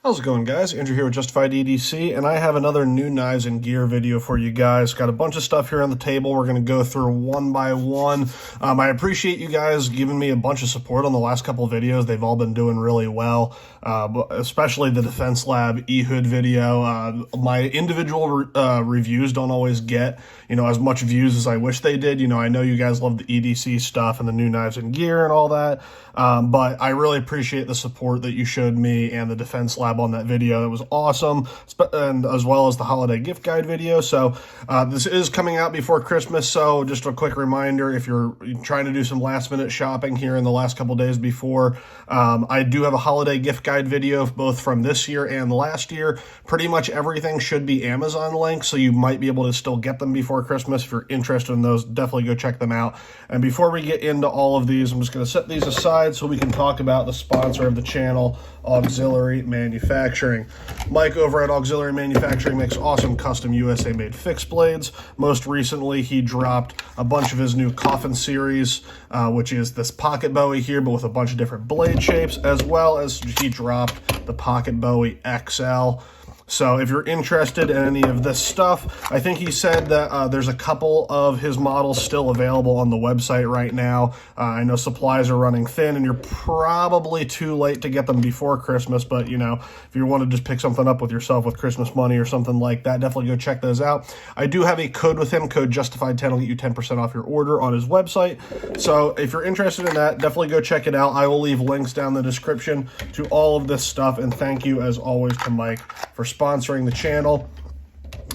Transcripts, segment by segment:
How's it going, guys? Andrew here with Justified EDC, and I have another new knives and gear video for you guys. Got a bunch of stuff here on the table. We're going to go through one by one. I appreciate you guys giving me a bunch of support on the last couple of videos. They've all been doing really well, especially the Defense Lab Ehud video. My individual reviews don't always get, as much views as I wish they did. I know you guys love the EDC stuff and the new knives and gear and all that, but I really appreciate the support that you showed me and the Defense Lab on that video. That was awesome, and as well as the holiday gift guide video. So this is coming out before Christmas, so just a quick reminder, if you're trying to do some last minute shopping here in the last couple days before, I do have a holiday gift guide video both from this year and last year. Pretty much everything should be Amazon links, so you might be able to still get them before Christmas. If you're interested in those, definitely go check them out. And before we get into all of these, I'm just going to set these aside so we can talk about the sponsor of the channel, Auxiliary Manufacturing. Mike over at Auxiliary Manufacturing makes awesome custom USA made fixed blades. Most recently, he dropped a bunch of his new coffin series, which is this pocket bowie here, but with a bunch of different blade shapes, as well as he dropped the pocket bowie XL. So if you're interested in any of this stuff, I think he said that there's a couple of his models still available on the website right now. I know supplies are running thin, and you're probably too late to get them before Christmas, but if you want to just pick something up with yourself with Christmas money or something like that, definitely go check those out. I do have a code with him, code Justified10 will get you 10% off your order on his website. So if you're interested in that, definitely go check it out. I will leave links down in the description to all of this stuff, and thank you as always to Mike for sponsoring the channel.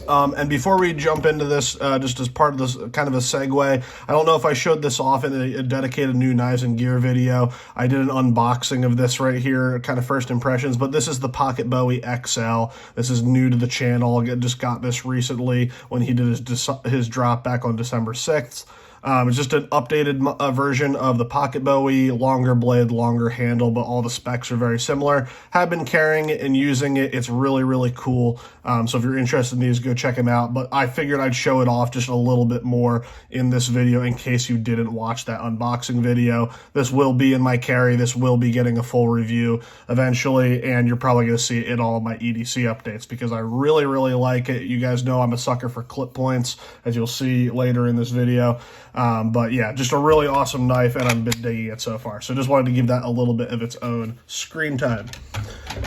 And before we jump into this, just as part of this kind of a segue, I don't know if I showed this off in a dedicated new knives and gear video. I did an unboxing of this right here, kind of first impressions, but this is the Pocket Bowie XL. This is new to the channel. I just got this recently when he did his drop back on December 6th. It's just an updated version of the Pocket Bowie, longer blade, longer handle, but all the specs are very similar. Have been carrying it and using it. It's really, really cool. So if you're interested in these, go check them out. But I figured I'd show it off just a little bit more in this video in case you didn't watch that unboxing video. This will be in my carry. This will be getting a full review eventually, and you're probably going to see it in all of my EDC updates because I really, really like it. You guys know I'm a sucker for clip points, as you'll see later in this video. But yeah, just a really awesome knife, and I've been digging it so far. So just wanted to give that a little bit of its own screen time.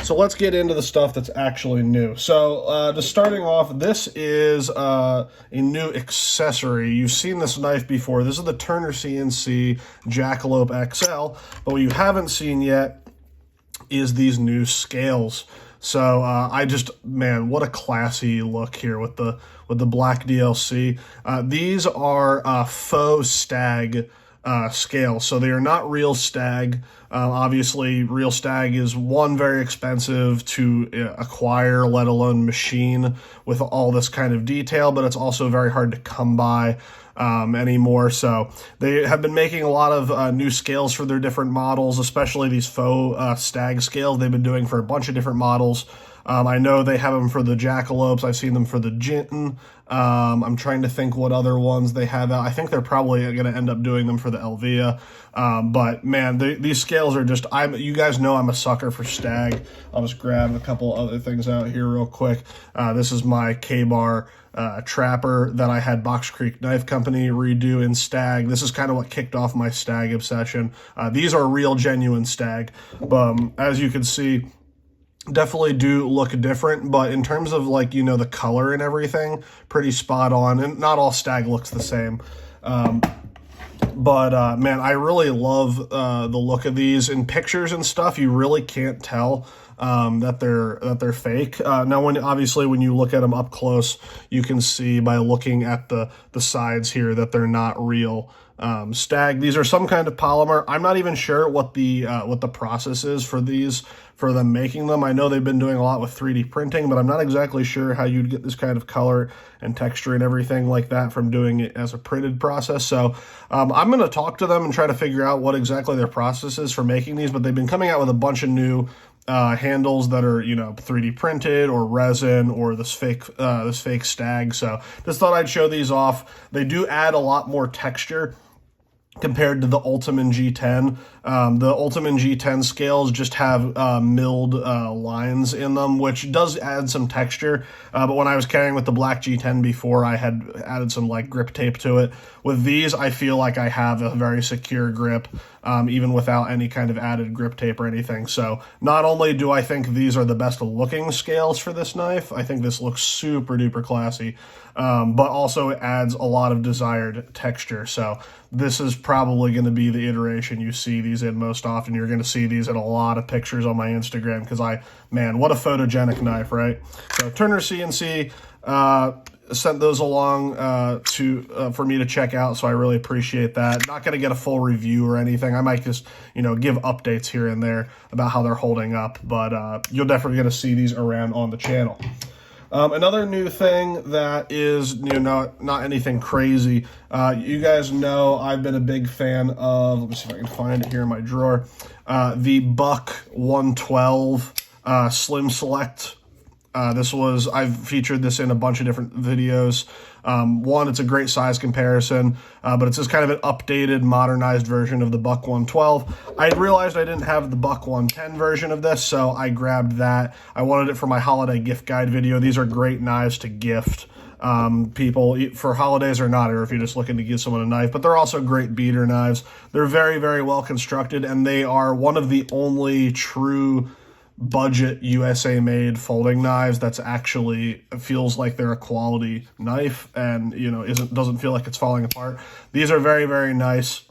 So let's get into the stuff that's actually new. So just starting off, this is a new accessory. You've seen this knife before. This is the Turner CNC Jackalope XL, but what you haven't seen yet is these new scales. So man, what a classy look here with the black DLC. These are faux stag scales, so they are not real stag. Obviously, real stag is very expensive to acquire, let alone machine with all this kind of detail, but it's also very hard to come by anymore. So they have been making a lot of new scales for their different models, especially these faux stag scales they've been doing for a bunch of different models. I know they have them for the Jackalopes. I've seen them for the Jinton. I'm trying to think what other ones they have out. I think they're probably going to end up doing them for the Elvia. But man, these scales are just, you guys know I'm a sucker for stag. I'll just grab a couple other things out here real quick. This is my K-bar trapper that I had Box Creek Knife Company redo in stag. This is kind of what kicked off my stag obsession. These are real genuine stag. As you can see, definitely do look different, but in terms of the color and everything, pretty spot on. And not all stag looks the same. Man, I really love the look of these. In pictures and stuff, you really can't tell that they're fake. Now, when you look at them up close, you can see by looking at the sides here that they're not real stag. These are some kind of polymer. I'm not even sure what the process is for them making them. I know they've been doing a lot with 3D printing, but I'm not exactly sure how you'd get this kind of color and texture and everything like that from doing it as a printed process. So I'm going to talk to them and try to figure out what exactly their process is for making these, but they've been coming out with a bunch of new handles that are 3D printed or resin or this fake stag. So just thought I'd show these off. They do add a lot more texture compared to the Ultiman G10. The Ultiman G10 scales just have milled lines in them, which does add some texture. But when I was carrying with the black G10 before, I had added some like grip tape to it. With these, I feel like I have a very secure grip, even without any kind of added grip tape or anything. So not only do I think these are the best looking scales for this knife, I think this looks super duper classy, but also it adds a lot of desired texture. So this is probably going to be the iteration you see these in most often. You're going to see these in a lot of pictures on my Instagram because man, what a photogenic knife, right? So Turner CNC sent those along for me to check out, so I really appreciate that. Not going to get a full review or anything. I might just, give updates here and there about how they're holding up, but you're definitely going to see these around on the channel. Another new thing that is not anything crazy. You guys know I've been a big fan of, let me see if I can find it here in my drawer, the Buck 112 Slim Select. I've featured this in a bunch of different videos. One, it's a great size comparison, but it's just kind of an updated, modernized version of the Buck 112. I realized I didn't have the Buck 110 version of this, so I grabbed that. I wanted it for my holiday gift guide video. These are great knives to gift people for holidays or not, or if you're just looking to give someone a knife, but they're also great beater knives. They're very, very well constructed, and they are one of the only true budget USA made folding knives that's actually feels like they're a quality knife and doesn't feel like it's falling apart. These are very, very nice.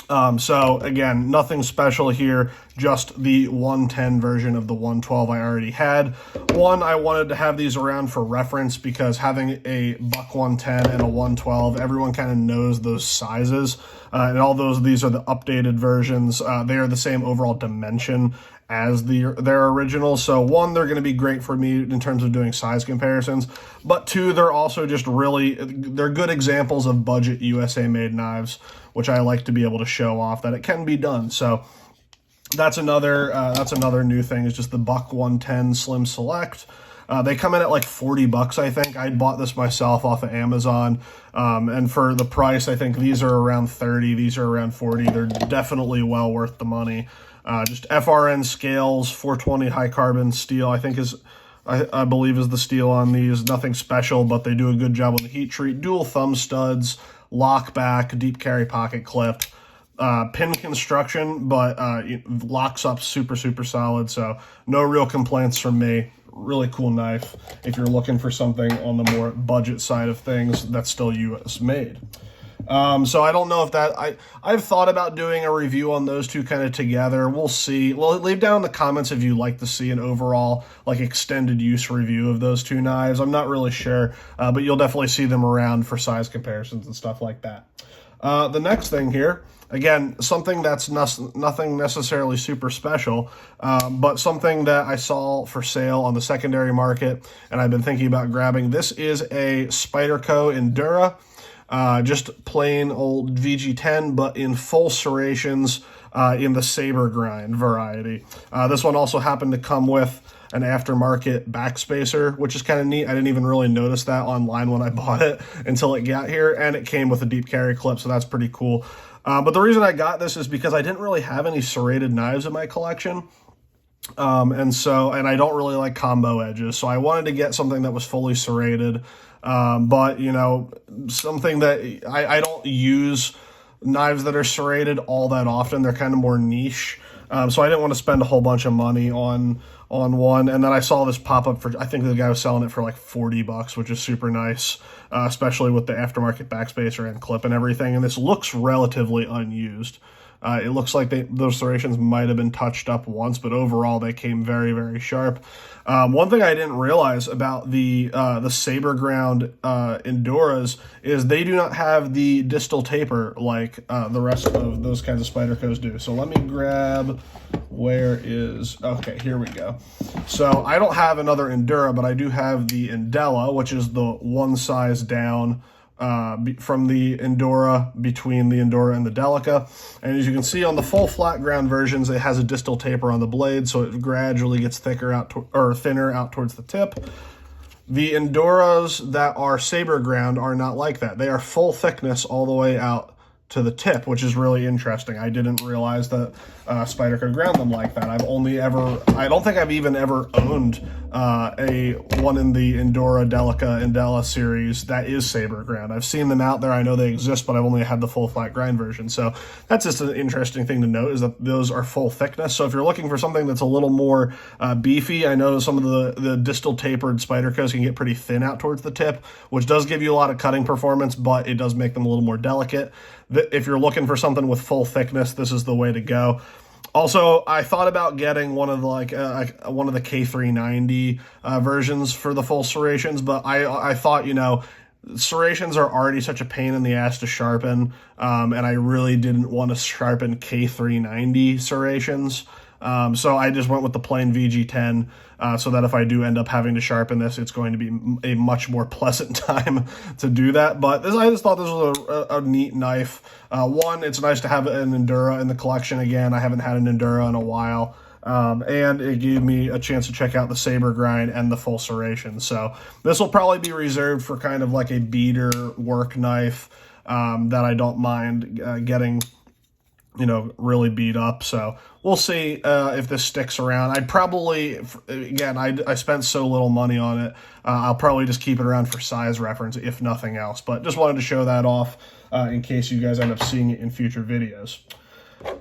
So again, nothing special here, just the 110 version of the 112 I already had. I wanted to have these around for reference because having a Buck 110 and a 112, everyone kind of knows those sizes, and these are the updated versions. They are the same overall dimension as their original. So one, they're going to be great for me in terms of doing size comparisons, but two, they're also just they're good examples of budget USA made knives, which I like to be able to show off that it can be done. So that's another new thing, is just the Buck 110 Slim Select. They come in at like $40, I think. I bought this myself off of Amazon, and for the price, I think these are around 30, these are around 40. They're definitely well worth the money. Just FRN scales, 420 high carbon steel, I think I believe is the steel on these. Nothing special, but they do a good job on the heat treat. Dual thumb studs, lock back, deep carry pocket clip, pin construction, but locks up super, super solid. So no real complaints from me. Really cool knife if you're looking for something on the more budget side of things that's still US made. So I don't know if I've thought about doing a review on those two kind of together. We'll see. Well, leave down in the comments if you'd like to see an overall like extended use review of those two knives. I'm not really sure, but you'll definitely see them around for size comparisons and stuff like that. The next thing here, again, something that's nothing necessarily super special, but something that I saw for sale on the secondary market and I've been thinking about grabbing. This is a Spyderco Endura. Just plain old VG10, but in full serrations in the saber grind variety. This one also happened to come with an aftermarket backspacer, which is kind of neat. I didn't even really notice that online when I bought it until it got here, and it came with a deep carry clip, so that's pretty cool. But the reason I got this is because I didn't really have any serrated knives in my collection. And I don't really like combo edges, so I wanted to get something that was fully serrated. But something that I don't use knives that are serrated all that often. They're kind of more niche. So I didn't want to spend a whole bunch of money on one. And then I saw this pop up I think the guy was selling it for like $40, which is super nice, especially with the aftermarket backspacer and clip and everything. And this looks relatively unused. It looks like those serrations might have been touched up once, but overall they came very, very sharp. One thing I didn't realize about the Saber Ground Enduras is they do not have the distal taper like the rest of those kinds of Spydercos do. So let me grab, okay, here we go. So I don't have another Endura, but I do have the Indela, which is the one size down from the Endura, between the Endura and the Delica. And as you can see on the full flat ground versions, it has a distal taper on the blade, so it gradually gets thinner out towards the tip. The Enduras that are saber ground are not like that. They are full thickness all the way out to the tip, which is really interesting. I didn't realize that Spyderco ground them like that. I don't think I've even ever owned a one in the Endura Delica Indela series that is saber ground. I've seen them out there. I know they exist, but I've only had the full flat grind version. So that's just an interesting thing to note, is that those are full thickness. So if you're looking for something that's a little more beefy, I know some of the distal tapered Spydercos can get pretty thin out towards the tip, which does give you a lot of cutting performance, but it does make them a little more delicate. If you're looking for something with full thickness, this is the way to go. Also, I thought about getting one of the one of the K390 versions for the full serrations, but I thought, you know, serrations are already such a pain in the ass to sharpen, and I really didn't want to sharpen K390 serrations. So I just went with the plain VG10, so that if I do end up having to sharpen this, it's going to be a much more pleasant time to do that. But I just thought this was a neat knife. One, it's nice to have an Endura in the collection again. I haven't had an Endura in a while. And it gave me a chance to check out the saber grind and the full serration. So this will probably be reserved for kind of like a beater work knife that I don't mind getting, you know, really beat up. So we'll see if this sticks around. I'd probably, again, I spent so little money on it, I'll probably just keep it around for size reference, if nothing else. But just wanted to show that off in case you guys end up seeing it in future videos.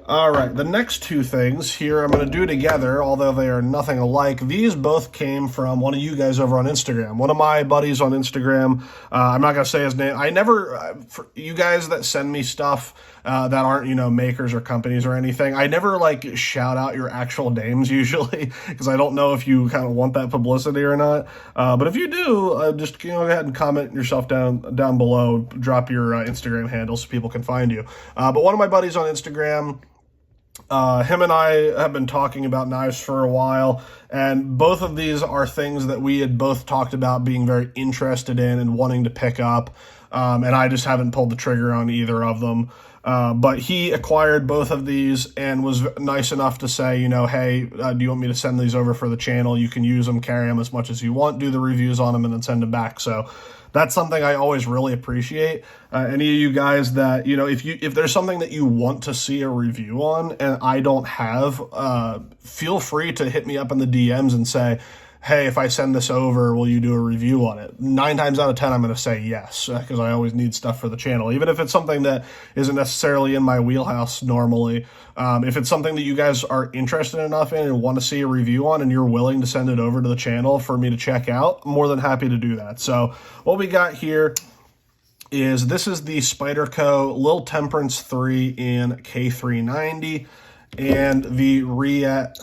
All right, the next two things here I'm going to do together, although they are nothing alike. These both came from one of you guys over on Instagram. One of my buddies on Instagram, I'm not going to say his name. I never, for you guys that send me stuff that aren't, you know, makers or companies or anything, I never, like, shout out your actual names usually, because I don't know if you kind of want that publicity or not. But if you do, just, you know, go ahead and comment yourself down below, drop your Instagram handle so people can find you. But one of my buddies on Instagram, him and I have been talking about knives for a while, and both of these are things that we had both talked about being very interested in and wanting to pick up, and I just haven't pulled the trigger on either of them. But he acquired both of these and was nice enough to say, you know, hey, do you want me to send these over for the channel? You can use them, carry them as much as you want, do the reviews on them, and then send them back. So that's something I always really appreciate. Any of you guys that, you know, if there's something that you want to see a review on and I don't have, feel free to hit me up in the DMs and say, hey, if I send this over, will you do a review on it? 9 times out of 10, I'm going to say yes, because I always need stuff for the channel, even if it's something that isn't necessarily in my wheelhouse normally. If it's something that you guys are interested enough in and want to see a review on and you're willing to send it over to the channel for me to check out, I'm more than happy to do that. So what we got here is, this is the Spyderco Lil Temperance 3 in K390 and the Reate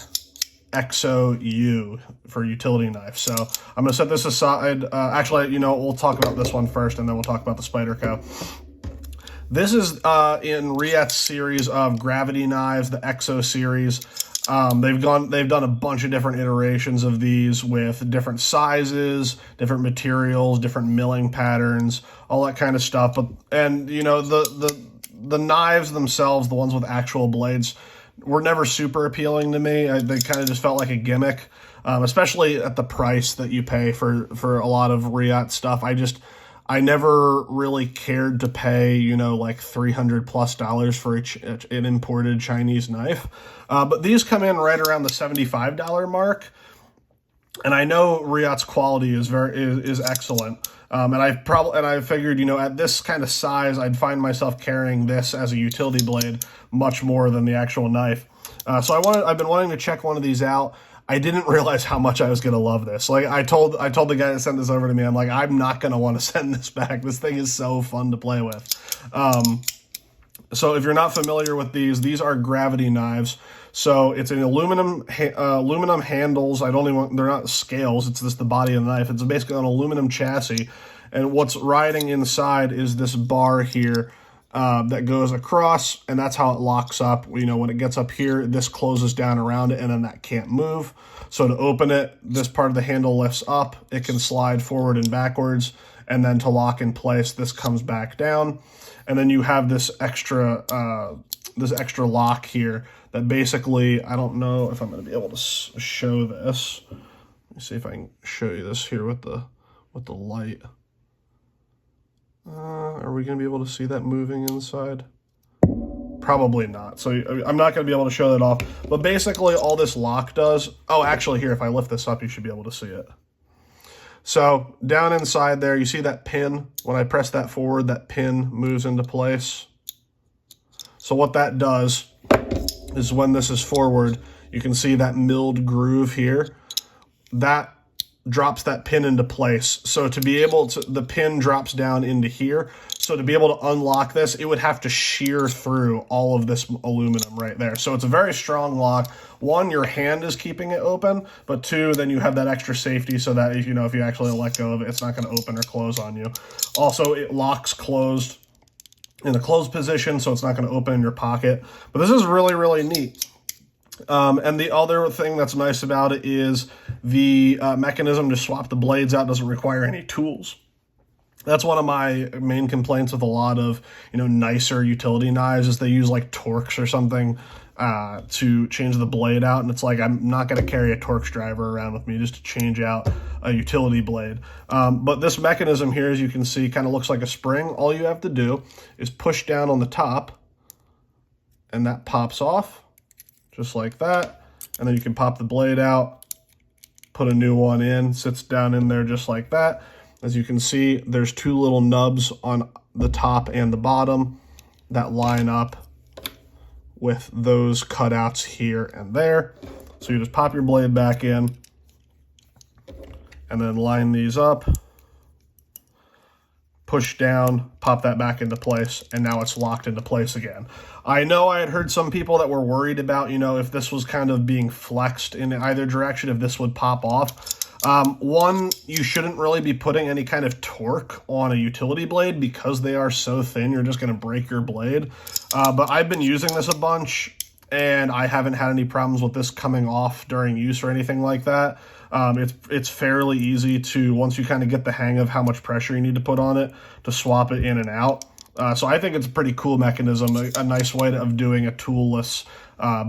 Exo-U for utility knife. So I'm going to set this aside. Actually, you know, we'll talk about this one first, and then we'll talk about the Spyderco. This is in Reate's series of gravity knives, the Exo series. They've done a bunch of different iterations of these with different sizes, different materials, different milling patterns, all that kind of stuff. And you know, the knives themselves, the ones with actual blades, were never super appealing to me. They kind of just felt like a gimmick, especially at the price that you pay for a lot of Reate stuff. I never really cared to pay, you know, like $300+ for an imported Chinese knife. But these come in right around the $75 mark. And I know Reate's quality is excellent. And I figured, you know, at this kind of size, I'd find myself carrying this as a utility blade much more than the actual knife. So I've been wanting to check one of these out. I didn't realize how much I was going to love this. Like I told the guy that sent this over to me, I'm like, I'm not going to want to send this back. This thing is so fun to play with. So if you're not familiar with these are gravity knives. So it's an aluminum handles. They're not scales. It's just the body of the knife. It's basically an aluminum chassis. And what's riding inside is this bar here that goes across, and that's how it locks up. You know, when it gets up here, this closes down around it, and then that can't move. So to open it, this part of the handle lifts up. It can slide forward and backwards, and then to lock in place, this comes back down. And then you have this extra lock here that basically, I don't know if I'm going to be able to show this. Let me see if I can show you this here with the light. Are we going to be able to see that moving inside? Probably not. So I'm not going to be able to show that off. But basically all this lock does... Oh, actually here, if I lift this up, you should be able to see it. So down inside there, you see that pin? When I press that forward, that pin moves into place. So what that does is when this is forward, you can see that milled groove here. That drops that pin into place. So to be able to, the pin drops down into here. So to be able to unlock this, it would have to shear through all of this aluminum right there. So it's a very strong lock. One, your hand is keeping it open, but two, then you have that extra safety so that if you know, if you actually let go of it, it's not going to open or close on you. Also, it locks closed in a closed position, so it's not going to open in your pocket. But this is really, really neat. And the other thing that's nice about it is the mechanism to swap the blades out doesn't require any tools. That's one of my main complaints with a lot of, you know, nicer utility knives is they use like Torx or something to change the blade out. And it's like, I'm not going to carry a Torx driver around with me just to change out a utility blade. But this mechanism here, as you can see, kind of looks like a spring. All you have to do is push down on the top and that pops off just like that. And then you can pop the blade out, put a new one in, sits down in there just like that. As you can see, there's two little nubs on the top and the bottom that line up with those cutouts here and there. So you just pop your blade back in and then line these up, push down, pop that back into place, and now it's locked into place again. I know I had heard some people that were worried about, you know, if this was kind of being flexed in either direction, if this would pop off. One, you shouldn't really be putting any kind of torque on a utility blade because they are so thin, you're just going to break your blade. But I've been using this a bunch, and I haven't had any problems with this coming off during use or anything like that. It's fairly easy to, once you kind of get the hang of how much pressure you need to put on it, to swap it in and out. So I think it's a pretty cool mechanism, a nice way of doing a toolless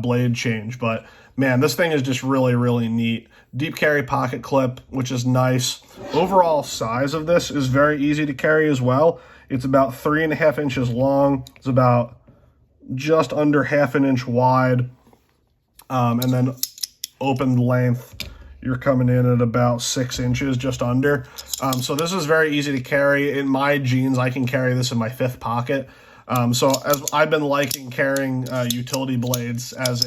blade change. But man, this thing is just really, really neat. Deep carry pocket clip, which is nice. Overall size of this is very easy to carry as well. It's about 3.5 inches long. It's about just under 1/2 inch wide. And then open length, you're coming in at about 6 inches, just under. So this is very easy to carry. In my jeans, I can carry this in my 5th pocket. So as I've been liking carrying utility blades as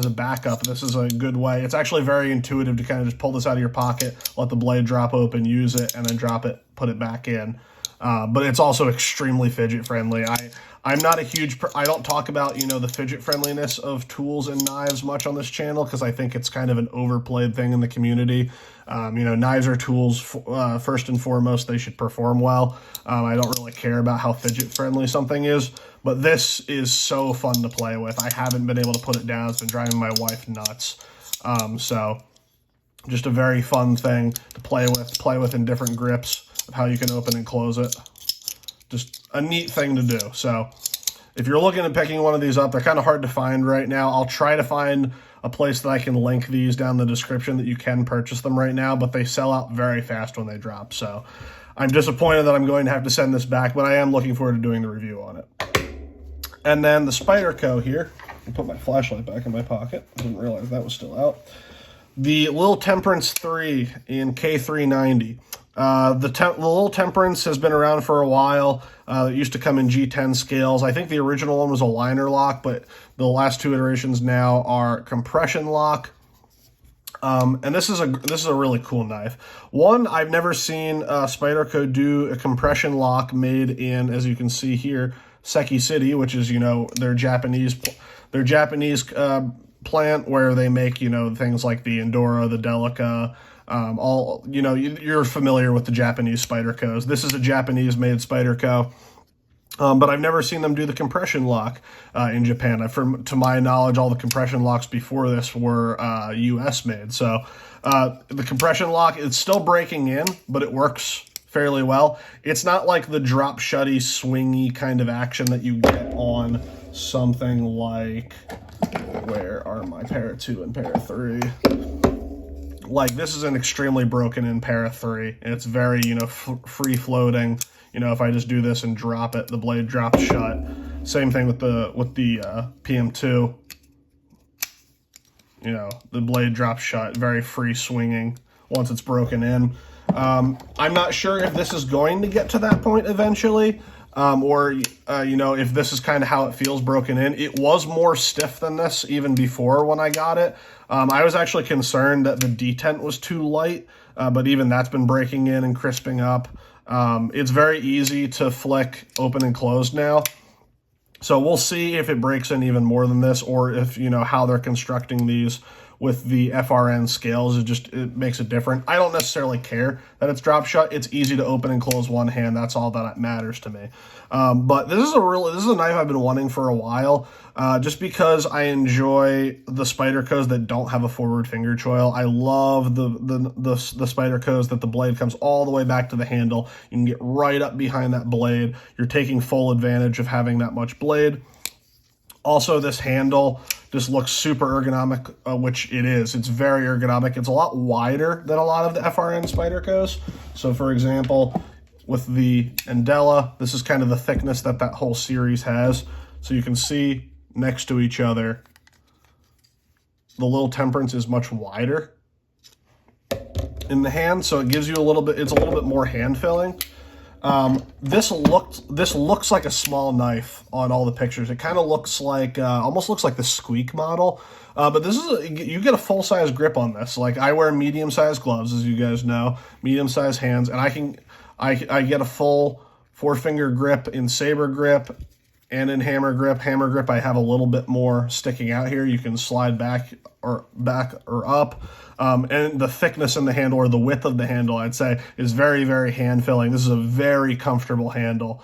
a backup, this is a good way. It's actually very intuitive to kind of just pull this out of your pocket, let the blade drop open, use it, and then drop it, put it back in. But it's also extremely fidget friendly. I'm not a huge, I don't talk about, you know, the fidget friendliness of tools and knives much on this channel because I think it's kind of an overplayed thing in the community. You know, knives are tools, first and foremost, they should perform well. I don't really care about how fidget friendly something is, but this is so fun to play with. I haven't been able to put it down. It's been driving my wife nuts. So just a very fun thing to play with in different grips of how you can open and close it. Just a neat thing to do. So if you're looking at picking one of these up, they're kind of hard to find right now. I'll try to find a place that I can link these down in the description that you can purchase them right now, but they sell out very fast when they drop. So I'm disappointed that I'm going to have to send this back, but I am looking forward to doing the review on it. And then the Spyderco here, I'll put my flashlight back in my pocket. I didn't realize that was still out. The little Temperance 3 in K390. The little Temperance has been around for a while. It used to come in G10 scales. I think the original one was a liner lock, but the last two iterations now are compression lock. And this is a really cool knife. One, I've never seen Spyderco do a compression lock made in, as you can see here, Seki City, which is, you know, their Japanese plant where they make, you know, things like the Endura, the Delica. All, you know, you're familiar with the Japanese Spydercos. This is a Japanese-made Spyderco, but I've never seen them do the compression lock in Japan. To my knowledge, all the compression locks before this were US-made. So the compression lock, it's still breaking in, but it works fairly well. It's not like the drop-shutty, swingy kind of action that you get on something like, where are my Para 2 and Para 3? Like, this is an extremely broken in Para 3, and it's very, you know, free floating. You know, if I just do this and drop it, the blade drops shut. Same thing with the PM2. You know, the blade drops shut, very free swinging once it's broken in. I'm not sure if this is going to get to that point eventually, or you know, if this is kind of how it feels broken in. It was more stiff than this even before when I got it. I was actually concerned that the detent was too light, but even that's been breaking in and crisping up. It's very easy to flick open and closed now. So we'll see if it breaks in even more than this, or if, you know, how they're constructing these with the FRN scales, it makes it different. I don't necessarily care that it's drop shut. It's easy to open and close one hand. That's all that matters to me. But this is a knife I've been wanting for a while, just because I enjoy the Spydercos that don't have a forward finger choil. I love the Spydercos that the blade comes all the way back to the handle. You can get right up behind that blade. You're taking full advantage of having that much blade. Also, this handle just looks super ergonomic, which it is. It's very ergonomic. It's a lot wider than a lot of the FRN Spydercos. So, for example, with the Endura, this is kind of the thickness that whole series has. So you can see next to each other, the little Temperance is much wider in the hand, so it gives you it's a little bit more hand filling. This looks like a small knife on all the pictures. It kind of looks like, almost looks like the Squeak model. But this is, you get a full-size grip on this. Like, I wear medium-sized gloves, as you guys know, medium-sized hands, and I get a full 4-finger grip in saber grip and in hammer grip. Hammer grip, I have a little bit more sticking out here. You can slide back or up. And the thickness in the handle, or the width of the handle, I'd say, is very, very hand-filling. This is a very comfortable handle,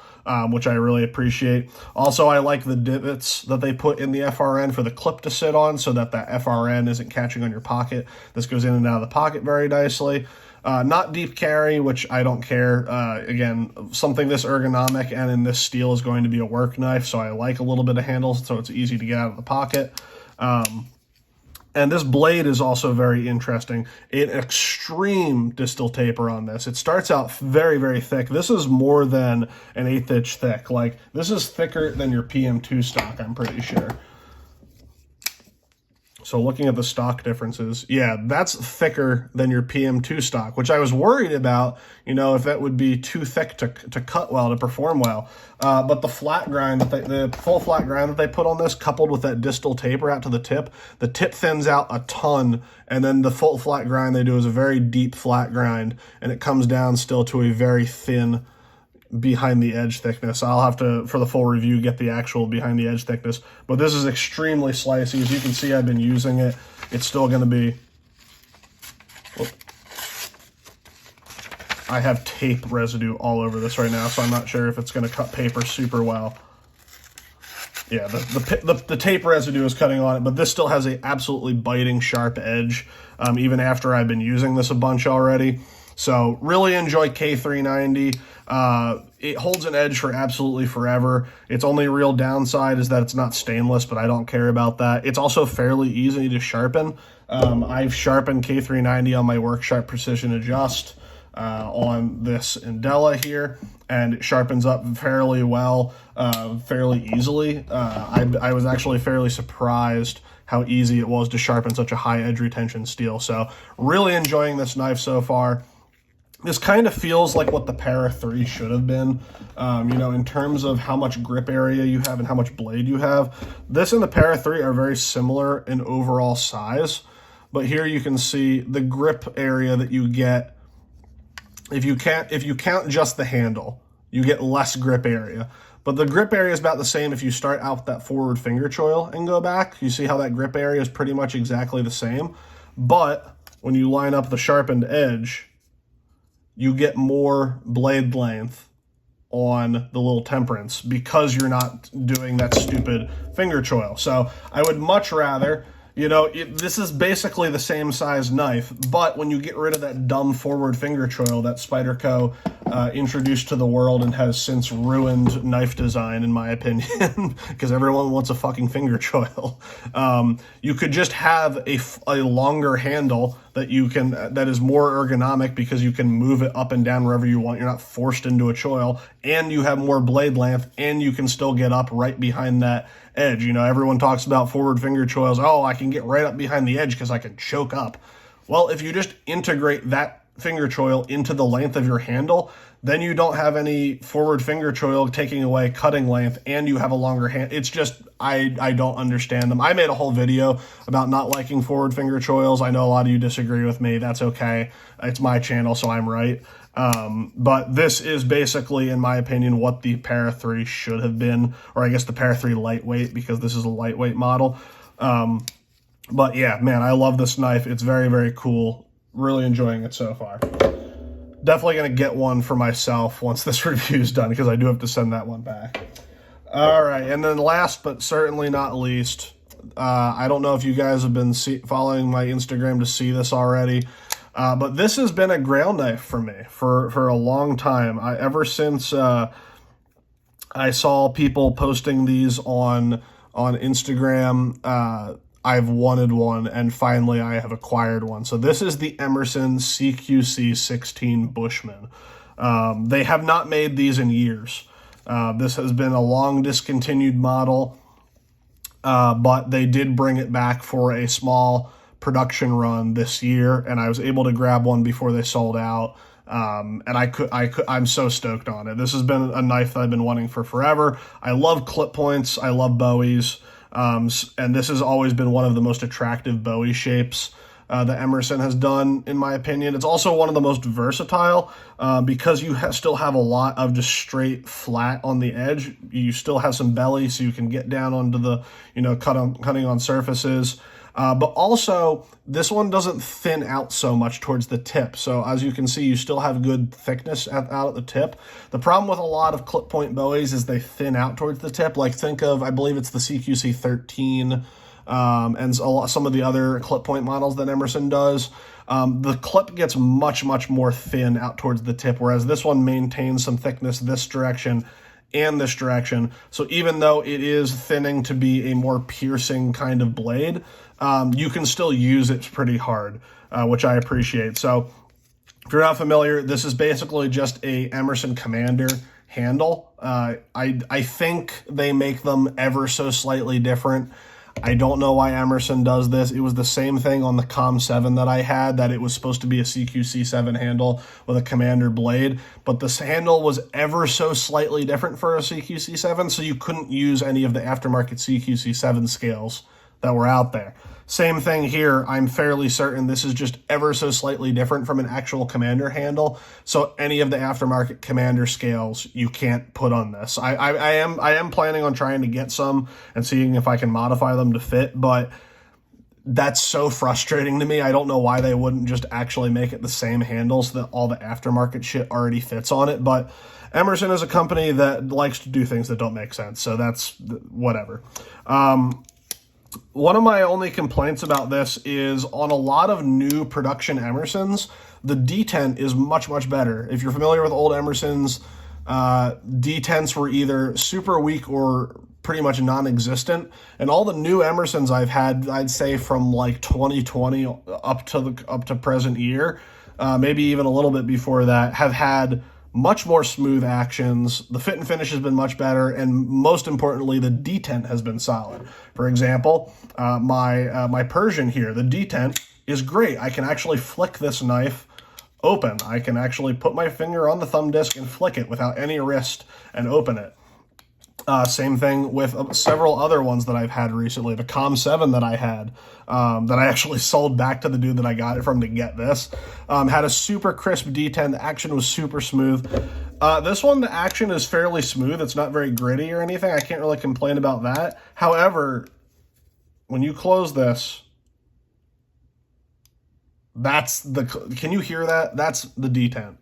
which I really appreciate. Also, I like the divots that they put in the FRN for the clip to sit on, so that FRN isn't catching on your pocket. This goes in and out of the pocket very nicely. Not deep carry, which I don't care. Again, something this ergonomic and in this steel is going to be a work knife, so I like a little bit of handle, so it's easy to get out of the pocket. And this blade is also very interesting. An extreme distal taper on this. It starts out very, very thick. This is more than an 1/8 inch thick. Like, this is thicker than your PM2 stock, I'm pretty sure. So looking at the stock differences, yeah, that's thicker than your PM2 stock, which I was worried about, you know, if that would be too thick to cut well, to perform well. But the flat grind, the full flat grind that they put on this, coupled with that distal taper out to the tip thins out a ton, and then the full flat grind they do is a very deep flat grind, and it comes down still to a very thin behind the edge thickness. I'll have to, for the full review, get the actual behind the edge thickness, but this is extremely slicey. As you can see, I've been using it. It's still going to be, I have tape residue all over this right now, so I'm not sure if it's going to cut paper super well. Yeah, the tape residue is cutting on it, but this still has a absolutely biting sharp edge, even after I've been using this a bunch already. So really enjoy K390. It holds an edge for absolutely forever. Its only real downside is that it's not stainless, but I don't care about that. It's also fairly easy to sharpen. I've sharpened K390 on my Work Sharp Precision Adjust on this Endura here, and it sharpens up fairly well, fairly easily. I was actually fairly surprised how easy it was to sharpen such a high edge retention steel. So really enjoying this knife so far. This kind of feels like what the Para 3 should have been, you know, in terms of how much grip area you have and how much blade you have. This and the Para 3 are very similar in overall size, but here you can see the grip area that you get. If you count just the handle, you get less grip area. But the grip area is about the same if you start out with that forward finger choil and go back. You see how that grip area is pretty much exactly the same. But when you line up the sharpened edge, you get more blade length on the little Temperance because you're not doing that stupid finger choil. So I would much rather, you know, this is basically the same size knife, but when you get rid of that dumb forward finger choil that Spyderco introduced to the world and has since ruined knife design, in my opinion, because everyone wants a fucking finger choil. You could just have a longer handle that is more ergonomic because you can move it up and down wherever you want. You're not forced into a choil, and you have more blade length, and you can still get up right behind that edge. You know, everyone talks about forward finger choils. Oh, I can get right up behind the edge because I can choke up. Well, if you just integrate that finger choil into the length of your handle, then you don't have any forward finger choil taking away cutting length, and you have a longer hand. It's just, I don't understand them. I made a whole video about not liking forward finger choils. I know a lot of you disagree with me. That's okay. It's my channel, so I'm right. But this is basically, in my opinion, what the Para 3 should have been, or I guess the Para 3 lightweight, because this is a lightweight model. But yeah, man, I love this knife. It's very, very cool. Really enjoying it so far. Definitely going to get one for myself once this review is done, because I do have to send that one back. All right, and then last but certainly not least, I don't know if you guys have been following my Instagram to see this already, but this has been a grail knife for me for a long time. Ever since I saw people posting these on Instagram, I've wanted one, and finally I have acquired one. So this is the Emerson CQC 16 Bushman. They have not made these in years. This has been a long discontinued model, but they did bring it back for a small production run this year, and I was able to grab one before they sold out. And I'm so stoked on it. This has been a knife that I've been wanting for forever. I love clip points. I love bowies. And this has always been one of the most attractive bowie shapes that Emerson has done, in my opinion. It's also one of the most versatile because you still have a lot of just straight flat on the edge. You still have some belly, so you can get down onto the, cutting on surfaces. But also, this one doesn't thin out so much towards the tip. So as you can see, you still have good thickness out at the tip. The problem with a lot of clip point bowies is they thin out towards the tip. Like think of, I believe it's the CQC 13 and some of the other clip point models that Emerson does. The clip gets much, much more thin out towards the tip, whereas this one maintains some thickness this direction and this direction. So even though it is thinning to be a more piercing kind of blade, you can still use it pretty hard, which I appreciate. So if you're not familiar, this is basically just a Emerson Commander handle. I think they make them ever so slightly different. I don't know why Emerson does this. It was the same thing on the Com 7 that I had, that it was supposed to be a CQC 7 handle with a Commander blade, but this handle was ever so slightly different for a CQC 7, so you couldn't use any of the aftermarket CQC 7 scales that were out there. Same thing here. I'm fairly certain this is just ever so slightly different from an actual Commander handle. So any of the aftermarket Commander scales you can't put on this. I am planning on trying to get some and seeing if I can modify them to fit, but that's so frustrating to me. I don't know why they wouldn't just actually make it the same handle so that all the aftermarket shit already fits on it. But Emerson is a company that likes to do things that don't make sense. So that's whatever. One of my only complaints about this is on a lot of new production Emersons, the detent is much, much better. If you're familiar with old Emersons, detents were either super weak or pretty much non-existent. And all the new Emersons I've had, I'd say from like 2020 up to present year, maybe even a little bit before that, have had much more smooth actions. The fit and finish has been much better, and most importantly, the detent has been solid. For example, my Persian here, the detent is great. I can actually flick this knife open. I can actually put my finger on the thumb disc and flick it without any wrist and open it. Same thing with several other ones that I've had recently. The Com 7 that I had, that I actually sold back to the dude that I got it from to get this, had a super crisp detent. The action was super smooth. This one, the action is fairly smooth. It's not very gritty or anything. I can't really complain about that. However, when you close this, can you hear that? That's the detent.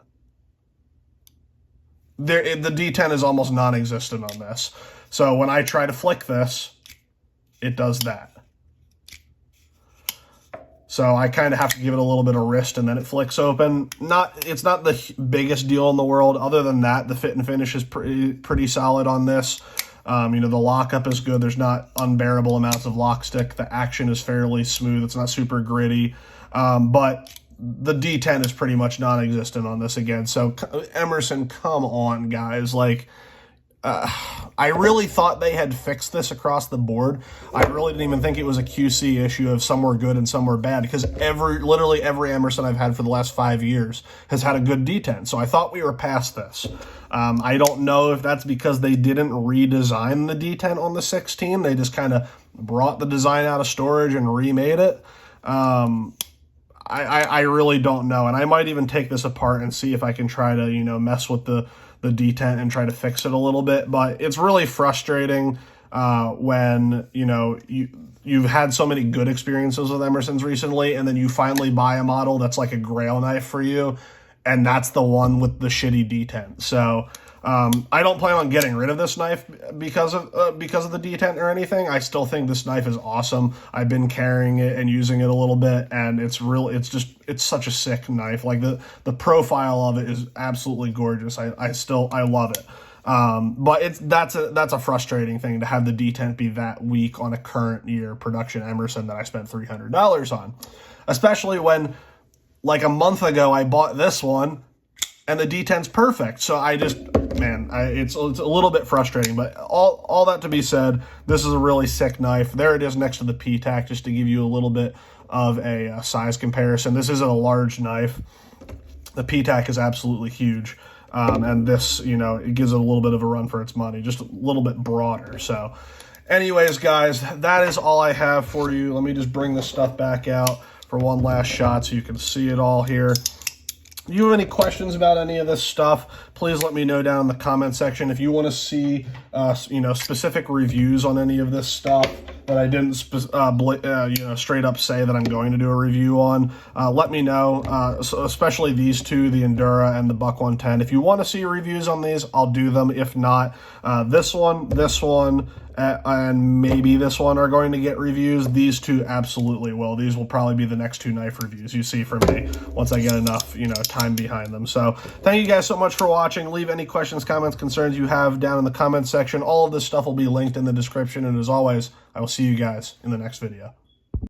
The detent is almost non-existent on this. So when I try to flick this, it does that. So I kind of have to give it a little bit of wrist and then it flicks open. It's not the biggest deal in the world. Other than that, the fit and finish is pretty solid on this. You know, the lockup is good. There's not unbearable amounts of lock stick. The action is fairly smooth. It's not super gritty. But the detent is pretty much non-existent on this again. So Emerson, come on, guys. Like, I really thought they had fixed this across the board. I really didn't even think it was a QC issue of some were good and some were bad, because literally every Emerson I've had for the last 5 years has had a good detent. So I thought we were past this. I don't know if that's because they didn't redesign the detent on the 16. They just kind of brought the design out of storage and remade it. I really don't know. And I might even take this apart and see if I can try to, you know, mess with the detent and try to fix it a little bit. But it's really frustrating when, you know, you've had so many good experiences with Emersons recently, and then you finally buy a model that's like a grail knife for you, and that's the one with the shitty detent. So I don't plan on getting rid of this knife because of the detent or anything. I still think this knife is awesome. I've been carrying it and using it a little bit, and it's such a sick knife. Like the profile of it is absolutely gorgeous. I love it. But that's a frustrating thing to have the detent be that weak on a current year production Emerson that I spent $300 on, especially when like a month ago I bought this one and the detent's perfect. So it's a little bit frustrating, but all that to be said, this is a really sick knife. There it is next to the P-Tac, just to give you a little bit of a size comparison. This isn't a large knife. The P-Tac is absolutely huge. And this, you know, it gives it a little bit of a run for its money, just a little bit broader. So anyways, guys, that is all I have for you. Let me just bring this stuff back out for one last shot so you can see it all here. If you have any questions about any of this stuff, please let me know down in the comment section. If you want to see, you know, specific reviews on any of this stuff that I didn't, you know, straight up say that I'm going to do a review on, let me know. So especially these two, the Endura and the Buck 110. If you want to see reviews on these, I'll do them. If not, this one, and maybe this one are going to get reviews. These two absolutely will. These will probably be the next two knife reviews you see from me once I get enough, you know, time behind them. So thank you guys so much for watching. Leave any questions, comments, concerns you have down in the comments section. All of this stuff will be linked in the description. And as always, I will see you guys in the next video.